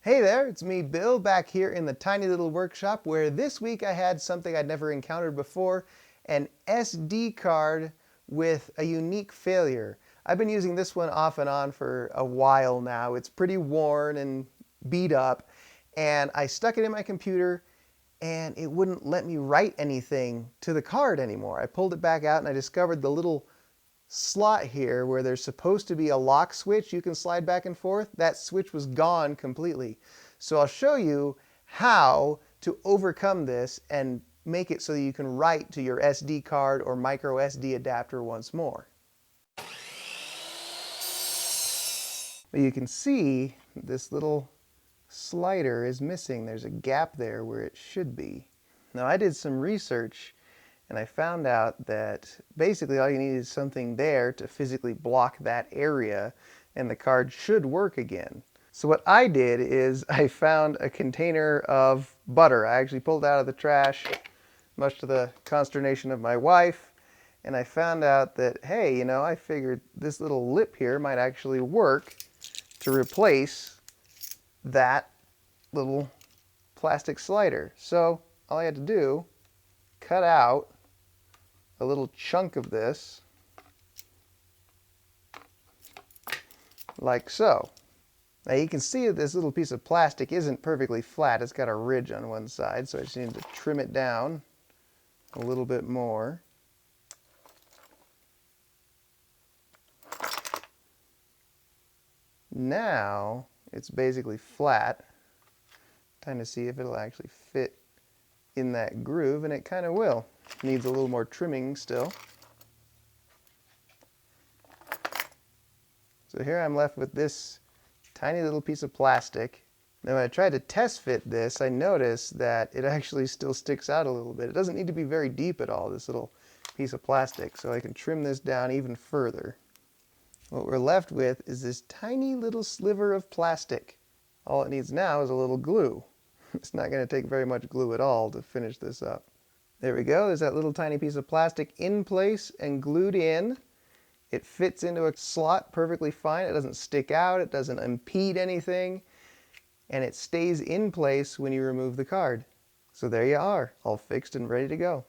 Hey there, it's me, Bill, back here in the tiny little workshop where this week I had something I'd never encountered before, an SD card with a unique failure. I've been using this one off and on for a while now. It's pretty worn and beat up, and I stuck it in my computer and it wouldn't let me write anything to the card anymore. I pulled it back out and I discovered the little slot here where there's supposed to be a lock switch you can slide back and forth. That switch was gone completely. So I'll show you how to overcome this and make it so that you can write to your SD card or micro SD adapter once more. But you can see this little slider is missing. There's a gap there where it should be. Now I did some research and I found out that basically all you need is something there to physically block that area and the card should work again. So what I did is I found a container of butter. I actually pulled it out of the trash, much to the consternation of my wife, and I found out that, hey, I figured this little lip here might actually work to replace that little plastic slider. So all I had to do, cut out a little chunk of this, like so. Now you can see that this little piece of plastic isn't perfectly flat. It's got a ridge on one side, so I just need to trim it down a little bit more. Now it's basically flat. Trying to see if it'll actually fit in that groove, and it kind of will. Needs a little more trimming still. So here I'm left with this tiny little piece of plastic. Now when I tried to test fit this, I noticed that it actually still sticks out a little bit. It doesn't need to be very deep at all, this little piece of plastic, so I can trim this down even further. What we're left with is this tiny little sliver of plastic. All it needs now is a little glue. It's not going to take very much glue at all to finish this up. There we go. There's that little tiny piece of plastic in place and glued in. It fits into a slot perfectly fine. It doesn't stick out. It doesn't impede anything. And it stays in place when you remove the card. So there you are, all fixed and ready to go.